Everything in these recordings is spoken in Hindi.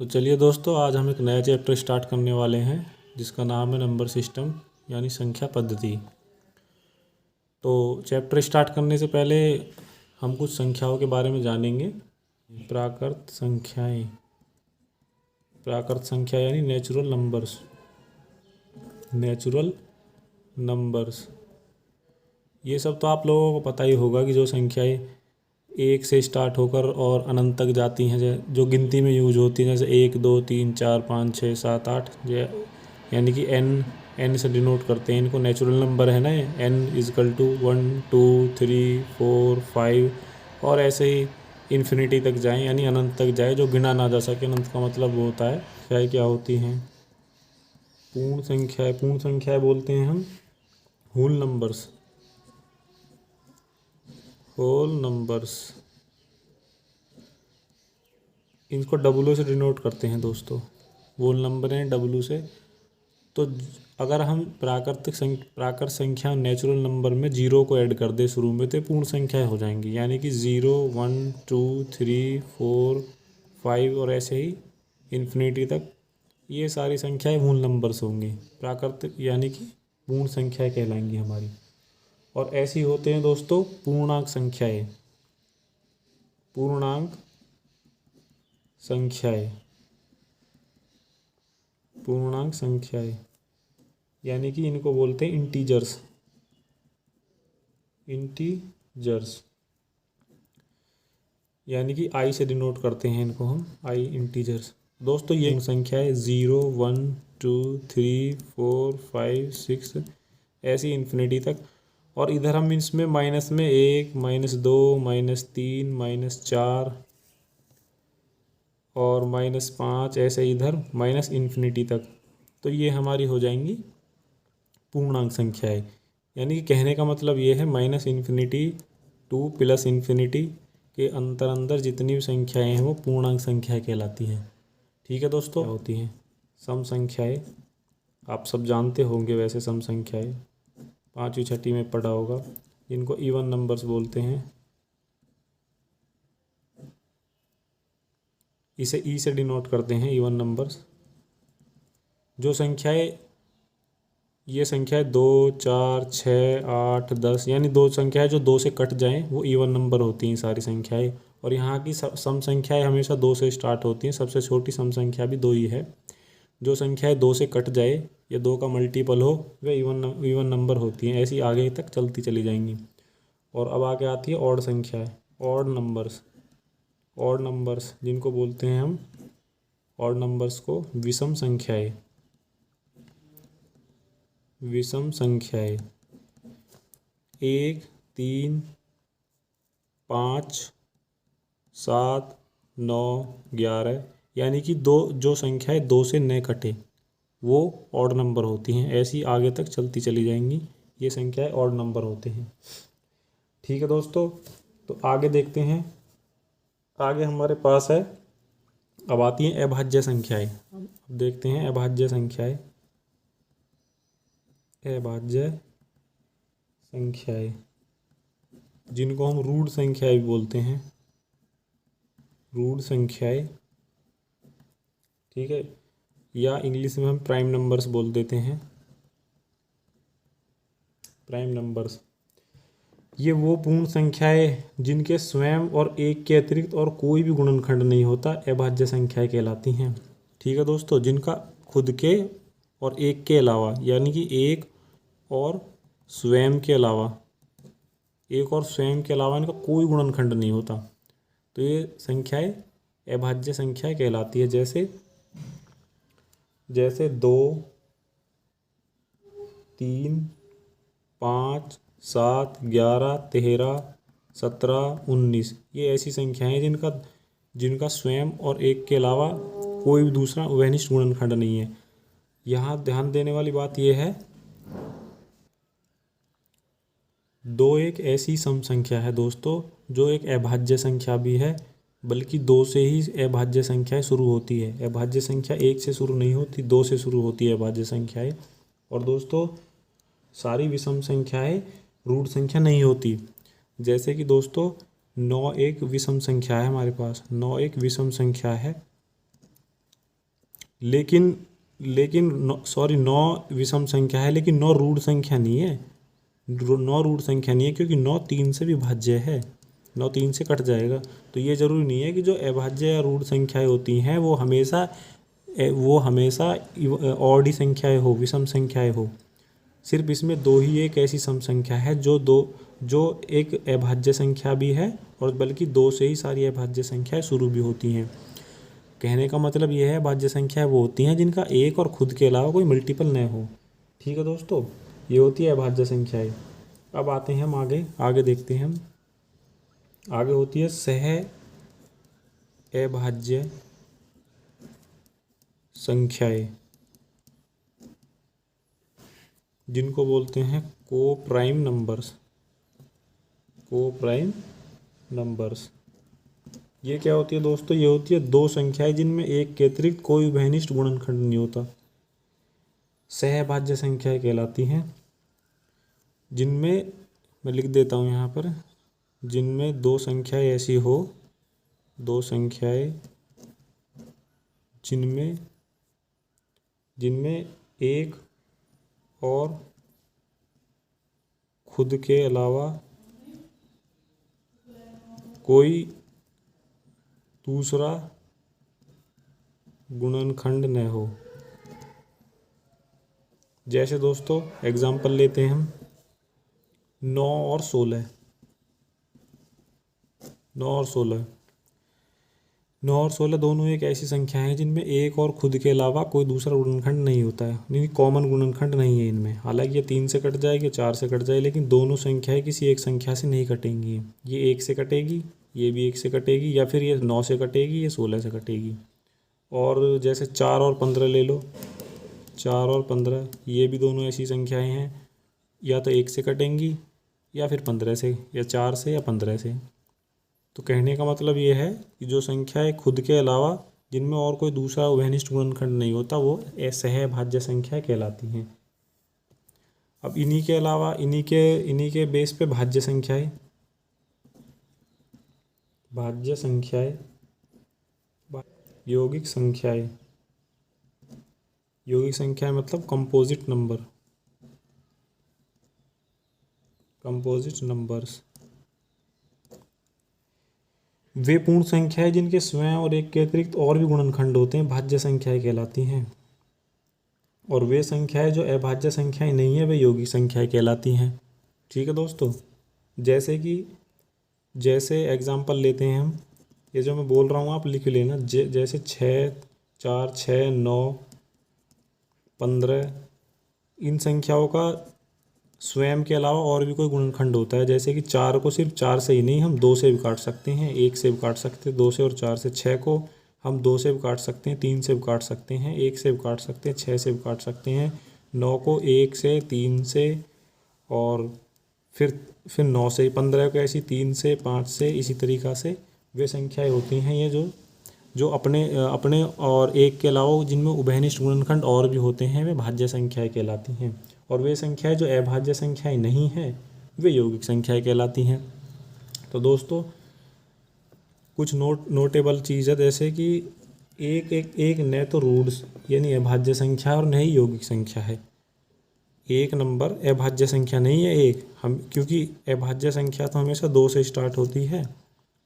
तो चलिए दोस्तों, आज हम एक नया चैप्टर स्टार्ट करने वाले हैं जिसका नाम है नंबर सिस्टम यानी संख्या पद्धति। तो चैप्टर स्टार्ट करने से पहले हम कुछ संख्याओं के बारे में जानेंगे। प्राकृत संख्याएं, प्राकृत संख्या यानी नेचुरल नंबर्स। नेचुरल नंबर्स ये सब तो आप लोगों को पता ही होगा कि जो संख्याएं एक से स्टार्ट होकर और अनंत तक जाती हैं, जो गिनती में यूज होती हैं, जैसे 1 2 3 4 5 6 7 8, यानी कि एन से डिनोट करते हैं इनको। नेचुरल नंबर है ना, n इजकल टू 1 2 3 4 5 और ऐसे ही इन्फिनिटी तक जाएं, यानी अनंत तक जाए, जो गिना ना जा सके। अनंत का मतलब वो होता है क्या होती हैं पूर्ण संख्याएं। पूर्ण संख्याएं बोलते हैं हम होल नंबर्स। होल नंबर्स इनको डब्लू से डिनोट करते हैं दोस्तों। होल नंबर हैं डब्लू से। तो अगर हम प्राकृत संख्या नेचुरल नंबर में जीरो को ऐड कर दे शुरू में, तो पूर्ण संख्याएं हो जाएंगी, यानी कि 0 1 2 3 4 5 और ऐसे ही इन्फिनिटी तक ये सारी संख्याएं होल नंबर्स होंगी। प्राकृतिक यानी कि पूर्ण संख्याएं कहलाएंगी हमारी। और ऐसी होते हैं दोस्तों पूर्णांक संख्याएं। पूर्णांक संख्याएं, पूर्णांक संख्याएं यानी कि इनको बोलते हैं इंटीजर्स। इंटीजर्स यानी कि आई से डिनोट करते हैं इनको हम, आई इंटीजर्स। दोस्तों ये संख्या है 0 1 2 3 4 5 6 ऐसी इन्फिनिटी तक। और इधर हम इसमें माइनस में 1 -2 -3 -4 और -5 ऐसे इधर माइनस इन्फिनिटी तक। तो ये हमारी हो जाएंगी पूर्णांक संख्याएं। यानी कि कहने का मतलब ये है minus infinity two plus infinity के अंदर जितनी भी संख्याएं हैं वो पूर्णांक संख्याएं कहलाती हैं। ठीक है दोस्तों, होती हैं सम संख्याएं। आप सब जानते होंगे वैसे सम संख्याएं, 5वीं 6वीं में पढ़ा होगा, जिनको इवन नंबर्स बोलते हैं। इसे ई से डिनोट करते हैं इवन नंबर्स। जो संख्याएं, ये संख्याएं 2 4 6 8 10 यानी दो संख्याएं जो 2 से कट जाएं वो इवन नंबर होती हैं सारी संख्याएं। और यहाँ की सम संख्याएं हमेशा 2 से स्टार्ट होती हैं। सबसे छोटी सम संख्या भी 2 ही है। जो संख्याएं 2 से कट जाए या 2 का मल्टीपल हो वे इवन नंबर होती हैं। ऐसी आगे तक चलती चली जाएंगी। और अब आगे आती है ऑड संख्याएं, ऑड नंबर्स। ऑड नंबर्स जिनको बोलते हैं हम, ऑड नंबर्स को विषम संख्याएं। विषम संख्याएं 1 3 5 7 9 11 यानी कि दो, जो संख्याएं 2 से न कटे वो ऑड नंबर होती हैं। ऐसी आगे तक चलती चली जाएंगी, ये संख्याएं ऑड नंबर होते हैं। ठीक है दोस्तों, तो आगे देखते हैं। आगे हमारे पास है, अब आती हैं अभाज्य संख्याएं। अब देखते हैं अभाज्य संख्याएं। अभाज्य संख्याएं जिनको हम रूट संख्याएं भी बोलते हैं, रूट संख्याएं। ठीक है, या इंग्लिश में हम प्राइम नंबर्स बोल देते हैं, प्राइम नंबर्स। ये वो पूर्ण संख्याएं जिनके स्वयं और एक के अतिरिक्त और कोई भी गुणनखंड नहीं होता, अभाज्य संख्याएं कहलाती हैं। ठीक है दोस्तों, जिनका खुद के और एक के अलावा, यानी कि एक और स्वयं के अलावा, एक और स्वयं के अलावा इनका कोई गुणनखंड नहीं होता, तो ये संख्याएं अभाज्य संख्याएं कहलाती है। जैसे 2 3 5 7 11 13 17 19 ये ऐसी संख्याएं हैं जिनका स्वयं और एक के अलावा कोई भी दूसरा वैनिष्ठ गुणनखंड नहीं है। यहाँ ध्यान देने वाली बात यह है, 2 एक ऐसी सम संख्या है दोस्तों जो एक अभाज्य संख्या भी है, बल्कि 2 से ही अभाज्य संख्याएं शुरू होती है। अभाज्य संख्या 1 से शुरू नहीं होती, 2 से शुरू होती है अभाज्य संख्याएं। और दोस्तों सारी विषम संख्याएं रूट संख्या नहीं होती। जैसे कि दोस्तों 9 एक विषम संख्या है हमारे पास, 9 एक विषम संख्या है। लेकिन लेकिन सॉरी 9 विषम संख्या है, लेकिन 9 रूढ़ संख्या नहीं है। 9 रूढ़ संख्या नहीं है, क्योंकि 9 3 से विभाज्य है, 9 3 से कट जाएगा। तो ये जरूरी नहीं है कि जो अभाज्य या रूढ़ संख्याएं होती हैं वो हमेशा ऑड ही संख्याएं हो, विषम संख्याएं हो। सिर्फ इसमें दो ही एक ऐसी सम संख्या है जो एक अभाज्य संख्या भी है, और बल्कि दो से ही सारी अभाज्य संख्याएं शुरू भी होती हैं। कहने का मतलब यह है, अभाज्य संख्याएं वो होती हैं जिनका एक और खुद के अलावा कोई मल्टीपल न हो। ठीक है दोस्तों, ये होती है अभाज्य संख्याएं। अब आते हैं हम आगे देखते हैं हम। आगे होती है सह अभाज्य संख्याएं, जिनको बोलते हैं को प्राइम नंबर्स। ये क्या होती है दोस्तों? ये होती है दो संख्याएं जिनमें एक के अतिरिक्त कोई उभयनिष्ठ गुणनखंड नहीं होता, सहभाज्य संख्याएं कहलाती हैं। जिनमें, मैं लिख देता हूँ यहाँ पर, जिनमें दो संख्याएं ऐसी हो, दो संख्याएं जिनमें एक और खुद के अलावा कोई दूसरा गुणनखंड न हो। जैसे दोस्तों एग्जाम्पल लेते हैं हम, 9 और 16। 9 और 16 दोनों एक ऐसी संख्या है जिनमें एक और खुद के अलावा कोई दूसरा गुणनखंड नहीं होता है, यानी कॉमन गुणनखंड नहीं है इनमें। हालांकि ये 3 से कट जाएगी, 4 से कट जाए, लेकिन दोनों संख्याएं किसी एक संख्या से नहीं कटेंगी। ये 1 से कटेगी, ये भी 1 से कटेगी, या फिर ये 9 से कटेगी, ये 16 से कटेगी। और जैसे 4 और 15 ले लो, 4 और 15 ये भी दोनों ऐसी संख्याएं हैं, या तो 1 से कटेंगी, या फिर 15 से, या 4 से, या 15 से। तो कहने का मतलब ये है कि जो संख्याएं खुद के अलावा जिनमें और कोई दूसरा उभयनिष्ठ गुणनखंड नहीं होता, वो सहभाज्य संख्या कहलाती हैं। अब इन्हीं के अलावा इन्हीं के बेस पे भाज्य संख्याएं यौगिक संख्याएं मतलब कंपोजिट नंबर्स। वे पूर्ण संख्याएं जिनके स्वयं और एक के अतिरिक्त और भी गुणनखंड होते हैं, भाज्य संख्याएं कहलाती हैं। और वे संख्याएं जो अभाज्य संख्याएं नहीं है, वे यौगिक संख्याएं कहलाती हैं। ठीक है दोस्तों, जैसे एग्जाम्पल लेते हैं हम, ये जो मैं बोल रहा हूँ आप लिख लेना। जैसे 6, 4, 6, 9, 15, इन संख्याओं का स्वयं के अलावा और भी कोई गुणनखंड होता है। जैसे कि 4 को सिर्फ 4 से ही नहीं, हम 2 से भी काट सकते हैं, 1 से भी काट सकते हैं, 2 से और 4 से। 6 को हम 2 से भी काट सकते हैं, 3 से भी काट सकते हैं, 1 से भी काट सकते हैं, 6 से भी काट सकते हैं। 9 को 1 से, 3 से, और फिर 9 से। 15 को ऐसी 3 से, 5 से, इसी तरीक़ा से वे संख्याएं होती हैं ये जो अपने और एक के अलावा जिनमें उभयनिष्ठ गुणनखंड और भी होते हैं, वे भाज्य संख्याएं कहलाती हैं। और वे संख्याएं जो अभाज्य संख्याएं नहीं हैं, वे यौगिक संख्याएं कहलाती हैं। तो दोस्तों कुछ नोटेबल चीज़ है, जैसे कि एक न तो रूढ़ यानी अभाज्य संख्या और न ही यौगिक संख्या है। एक नंबर अभाज्य संख्या नहीं है क्योंकि अभाज्य संख्या तो हमेशा 2 से स्टार्ट होती है।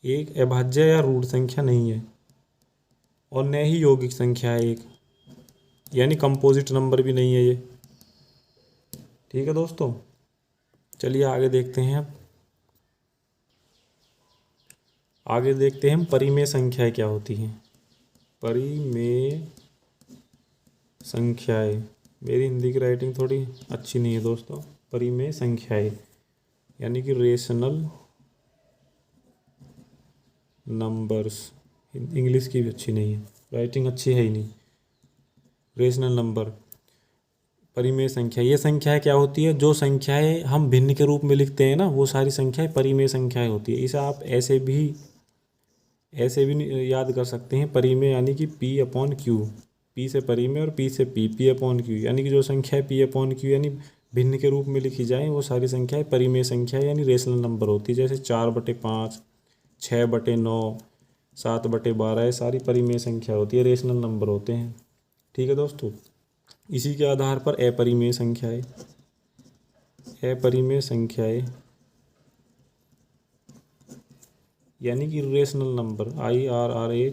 एक अभाज्य या रूढ़ संख्या नहीं है, और न ही यौगिक संख्या है एक, यानी कंपोजिट नंबर भी नहीं है ये। ठीक है दोस्तों, चलिए आगे देखते हैं। हम परिमेय संख्याएं क्या होती हैं। परिमेय संख्याएं, मेरी हिंदी की राइटिंग थोड़ी अच्छी नहीं है दोस्तों। परिमेय संख्याएं यानी कि रेशनल नंबर्स। इंग्लिश की भी अच्छी नहीं है, राइटिंग अच्छी है ही नहीं। रेशनल नंबर, परिमेय संख्या। ये संख्याएं क्या होती है? जो संख्याएं हम भिन्न के रूप में लिखते हैं ना, वो सारी संख्याएं परिमेय संख्याएं होती है। इसे आप ऐसे भी याद कर सकते हैं। परिमेय यानी कि P/Q, P से परिमेय और P से P/Q, यानी कि जो संख्याएं P/Q यानी भिन्न के रूप में लिखी जाएं, वो सारी संख्याएं परिमेय संख्या यानी रेशनल नंबर होती है। जैसे 4/5, 6/9, 7/12, ये सारी परिमेय संख्या होती है, रेशनल नंबर होते हैं। ठीक है दोस्तों। इसी के आधार पर अपरिमेय संख्याएं, अपरिमेय संख्याएं यानी कि irrational number, IRRATIONAL,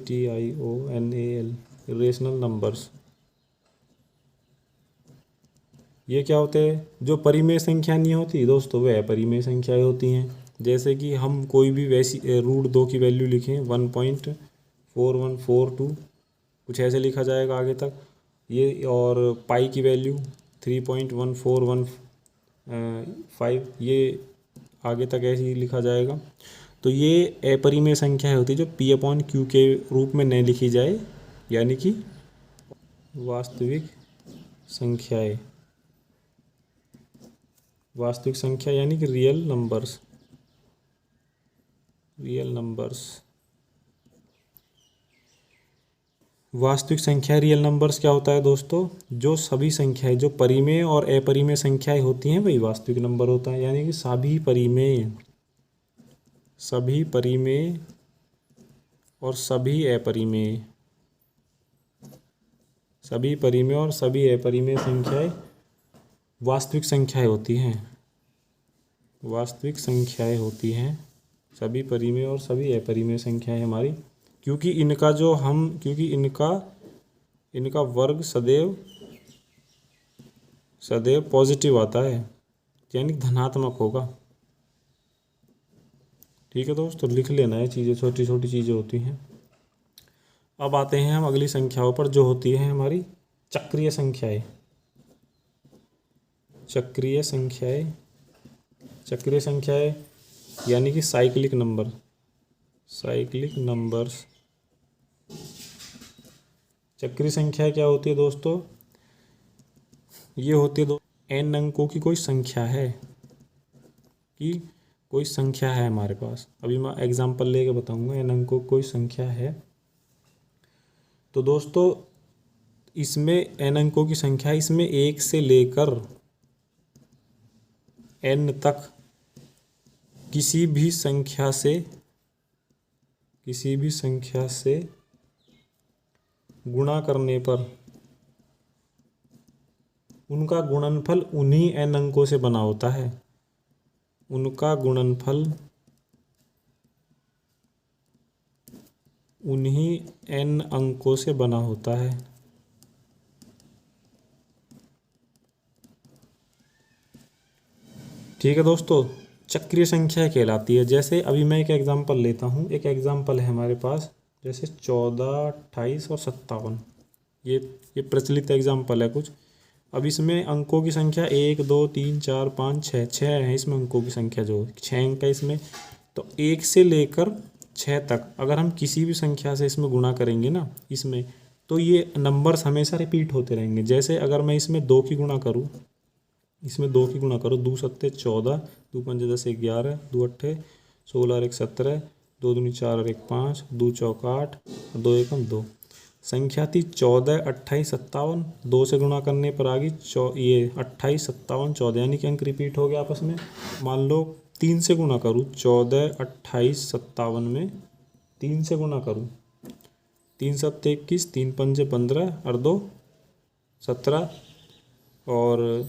irrational numbers, ये क्या होते हैं? जो परिमेय संख्या नहीं होती दोस्तों, वह अपरिमेय संख्याएं होती हैं। जैसे कि हम कोई भी वैसी √2 की वैल्यू लिखें 1.4142, कुछ ऐसे लिखा जाएगा आगे तक ये, और पाई की वैल्यू 3.1415, ये आगे तक ऐसे ही लिखा जाएगा। तो ये अपरिमेय संख्या होती है जो P/Q के रूप में नहीं लिखी जाए, यानी कि वास्तविक संख्याएं, वास्तविक संख्या यानी कि रियल नंबर्स, रियल नंबर्स, वास्तविक संख्या रियल नंबर्स क्या होता है दोस्तों? जो सभी संख्याएं, जो परिमेय और अपरिमेय संख्याएं होती हैं वही वास्तविक नंबर होता है। यानी कि सभी परिमेय, सभी परिमेय और सभी अपरिमेय, सभी परिमेय और सभी अपरिमेय संख्याएं वास्तविक संख्याएं होती हैं, वास्तविक संख्याएं होती हैं। सभी परिमेय और सभी अपरिमेय संख्याएं हमारी, क्योंकि इनका जो हम, क्योंकि इनका वर्ग सदैव सदैव पॉजिटिव आता है, यानी धनात्मक होगा। ठीक है दोस्तों, लिख लेना है, चीज़ें छोटी छोटी चीज़ें होती हैं। अब आते हैं हम अगली संख्याओं पर, जो होती है हमारी चक्रीय संख्याएं। चक्रीय संख्याएं, चक्रीय संख्याएं यानी कि साइक्लिक नंबर, साइक्लिक नंबर्स। चक्रीय संख्या क्या होती है दोस्तों? ये होती है n अंकों की कोई संख्या है, कि कोई संख्या है हमारे पास। अभी मैं एग्जांपल लेके बताऊंगा। n अंकों की कोई संख्या है तो दोस्तों इसमें n अंकों की संख्या, इसमें 1 से लेकर n तक किसी भी संख्या से गुणा करने पर उनका गुणनफल उन्हीं n अंकों से बना होता है, उनका गुणनफल उन्हीं n अंकों से बना होता है। ठीक है दोस्तों, चक्रीय संख्या कहलाती है। जैसे अभी मैं एक एग्जांपल लेता हूँ, एक एग्जांपल है हमारे पास, जैसे 14, 28 और 57, ये प्रचलित एग्जांपल है कुछ। अब इसमें अंकों की संख्या 1, 2, 3, 4, 5, 6 है इसमें अंकों की संख्या, जो 6 अंक है इसमें। तो 1 से लेकर 6 तक अगर हम किसी भी संख्या से इसमें गुणा करेंगे ना इसमें, तो ये नंबर्स हमेशा रिपीट होते रहेंगे। जैसे अगर मैं इसमें 2 की गुणा करूँ, इसमें 2 की गुणा करो, 2 सत्ते 14, 2 पंजे 10, 11, 2 अट्ठे 16 और 1 17, 2 दूनी 4 और 1 5, 2 चौक 8, 2 एकम 2। संख्या थी 14, 28, 57, 2 से गुणा करने पर आ गई ये 28, 57, 14, यानी कि अंक रिपीट हो गया आपस में। मान लो 3 से गुणा करूँ, 14, 28, 57 में 3 से गुणा करूँ, 3 सत्ते 21, 3 पंजे 15 और 2 17 और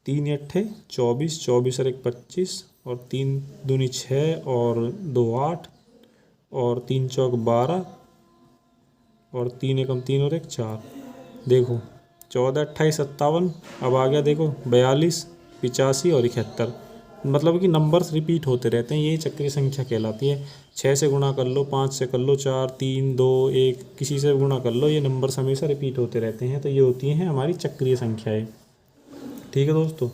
3 अट्ठे 24, 24 और 1 25 और 3 दूनी 6 और 2 8 और 3 चौक 12 और 3 एकम 3 और 1 4। देखो 14, 28, 57, अब आ गया देखो 42, 85 और 71। मतलब कि नंबर्स रिपीट होते रहते हैं, यही चक्रीय संख्या कहलाती है। 6 से गुणा कर लो, 5 से कर लो, 4, 3, 2, 1, किसी से गुणा कर लो, ये नंबर्स हमेशा रिपीट होते रहते हैं। तो ये होती हैं हमारी चक्रीय संख्याएं। ठीक है दोस्तों,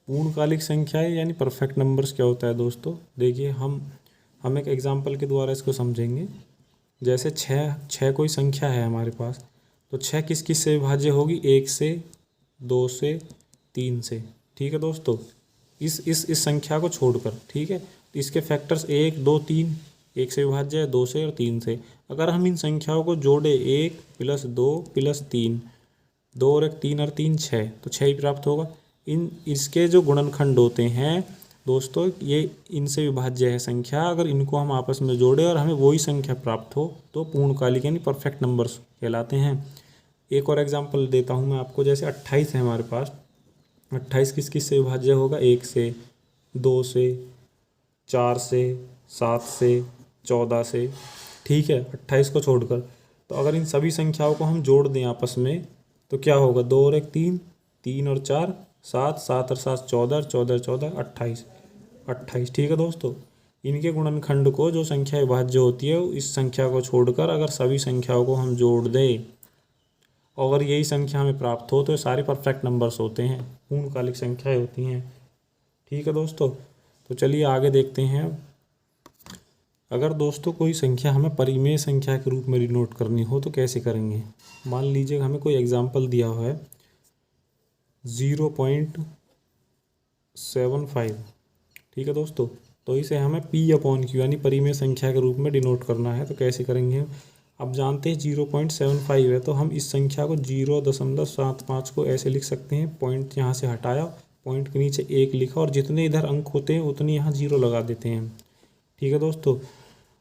पूर्णकालिक संख्याएं यानी परफेक्ट नंबर्स क्या होता है दोस्तों? देखिए हम एक एग्जांपल के द्वारा इसको समझेंगे। जैसे 6 कोई संख्या है हमारे पास, तो 6 किस किस से विभाज्य होगी? 1 से, 2 से, 3 से। ठीक है दोस्तों, इस संख्या को छोड़कर, ठीक है, तो इसके फैक्टर्स 1, 2, 3, 1 से विभाज्य है, 2 से और 3 से। अगर हम इन संख्याओं को जोड़े 1 + 2 + 3, 2 और 1 3 और 3 6, तो 6 ही प्राप्त होगा। इसके जो गुणनखंड होते हैं दोस्तों ये इनसे विभाज्य है संख्या। अगर इनको हम आपस में जोड़े और हमें वही संख्या प्राप्त हो तो पूर्णकालिक यानी परफेक्ट नंबर्स कहलाते हैं। एक और एग्जांपल देता हूँ मैं आपको। जैसे 28 है हमारे पास। 28 किस किस से विभाज्य होगा? 1 से, 2 से, 4 से, 7 से, 14 से। ठीक है, 28 को छोड़कर। तो अगर इन सभी संख्याओं को हम जोड़ दें आपस में तो क्या होगा? 2 और 1 3, 3 और 4 7, 7 और 7 14, 14 14 28, 28। ठीक है दोस्तों, इनके गुणनखंड को जो संख्या विभाज्य होती है इस संख्या को छोड़कर अगर सभी संख्याओं को हम जोड़ दें और अगर यही संख्या हमें प्राप्त हो तो ये सारे परफेक्ट नंबर्स होते हैं, पूर्णकालिक संख्याएं होती हैं। ठीक है दोस्तों, तो चलिए आगे देखते हैं। अगर दोस्तों कोई संख्या हमें परिमेय संख्या के रूप में डिनोट करनी हो तो कैसे करेंगे? मान लीजिए हमें कोई एग्जाम्पल दिया हुआ है 0.75। ठीक है दोस्तों, तो इसे हमें P/Q यानी परिमेय संख्या के रूप में डिनोट करना है। तो कैसे करेंगे? अब जानते हैं 0.75 है तो हम इस संख्या को 0.75 को ऐसे लिख सकते हैं। पॉइंट यहाँ से हटाया, पॉइंट के नीचे 1 लिखा और जितने इधर अंक होते हैं उतनी यहाँ 0 लगा देते हैं। ठीक है दोस्तों,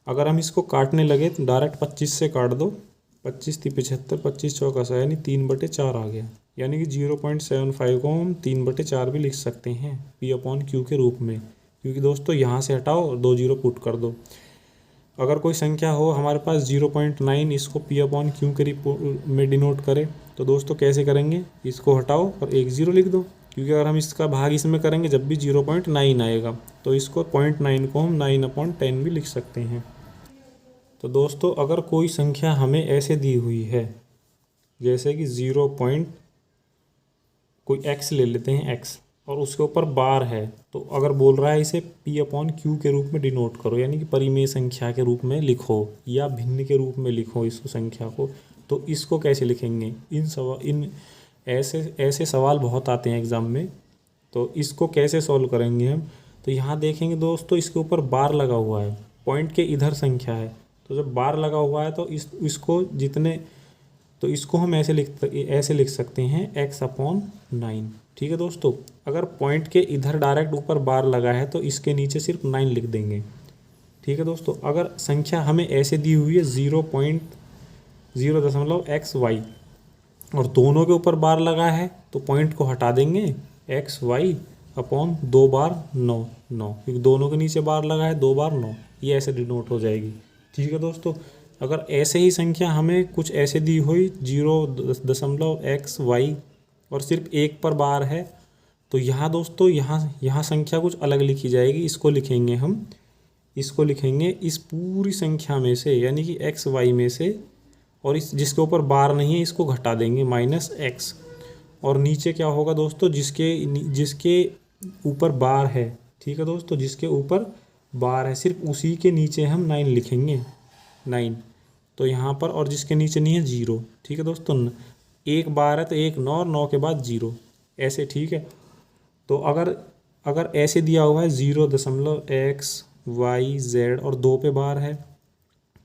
अगर हम इसको काटने लगे तो डायरेक्ट 25 से काट दो। 25 × 75, 25 चौका 100 यानी 3/4 आ गया। यानी कि 0.75 को हम 3/4 भी लिख सकते हैं P/Q के रूप में, क्योंकि दोस्तों यहाँ से हटाओ और 2 0 पुट कर दो। अगर कोई संख्या हो हमारे पास 0.9, इसको P/Q के रूप में डिनोट करें तो दोस्तों कैसे करेंगे? इसको हटाओ और 1 0 लिख दो, क्योंकि अगर हम इसका भाग इसमें करेंगे जब भी 0.9 आएगा तो इसको 0.9 को हम 9/10 भी लिख सकते हैं। तो दोस्तों अगर कोई संख्या हमें ऐसे दी हुई है जैसे कि 0. कोई x ले लेते हैं x और उसके ऊपर बार है, तो अगर बोल रहा है इसे P/Q के रूप में डिनोट करो यानी कि परिमेय संख्या के रूप में लिखो या भिन्न के रूप में लिखो इस संख्या को, तो इसको कैसे लिखेंगे? इन ऐसे सवाल बहुत आते हैं एग्ज़ाम में, तो इसको कैसे सॉल्व करेंगे हम? तो यहाँ देखेंगे दोस्तों इसके ऊपर बार लगा हुआ है, पॉइंट के इधर संख्या है, तो जब बार लगा हुआ है तो इसको हम ऐसे लिख सकते हैं x/9। ठीक है दोस्तों, अगर पॉइंट के इधर डायरेक्ट ऊपर बार लगा है तो इसके नीचे सिर्फ 9 लिख देंगे। ठीक है दोस्तों, अगर संख्या हमें ऐसे दी हुई है 0.0xy और दोनों के ऊपर बार लगा है तो पॉइंट को हटा देंगे, xy/2 बार 9, क्योंकि दोनों के नीचे बार लगा है 2 बार 9, ये ऐसे डिनोट हो जाएगी। ठीक है दोस्तों, अगर ऐसे ही संख्या हमें कुछ ऐसे दी हुई 0.xy और सिर्फ 1 पर बार है तो यहाँ दोस्तों यहाँ संख्या कुछ अलग लिखी जाएगी। इसको लिखेंगे इस पूरी संख्या में से यानी कि xy में से, और इस जिसके ऊपर बार नहीं है इसको घटा देंगे -x, और नीचे क्या होगा दोस्तों? जिसके ऊपर बार है। ठीक है दोस्तों, जिसके ऊपर बार है सिर्फ उसी के नीचे हम 9 लिखेंगे, 9 तो यहाँ पर, और जिसके नीचे नहीं है 0। ठीक है दोस्तों, 1 बार है तो 1 9 और 9 के बाद 0 ऐसे। ठीक है, तो अगर ऐसे दिया हुआ है 0.xyz और 2 पे बार है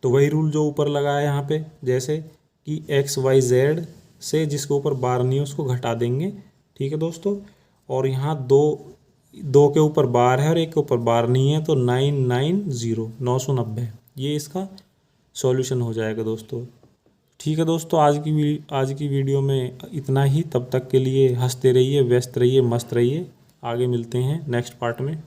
तो वही रूल जो ऊपर लगा है यहाँ पे, जैसे कि xyz से जिसके ऊपर बार नहीं है उसको घटा देंगे। ठीक है दोस्तों, और यहाँ 2 के ऊपर बार है और 1 के ऊपर बार नहीं है तो 990 ये इसका सॉल्यूशन हो जाएगा दोस्तों। ठीक है दोस्तों, आज की वीडियो में इतना ही। तब तक के लिए हंसते रहिए, व्यस्त रहिए, मस्त रहिए। आगे मिलते हैं नेक्स्ट पार्ट में।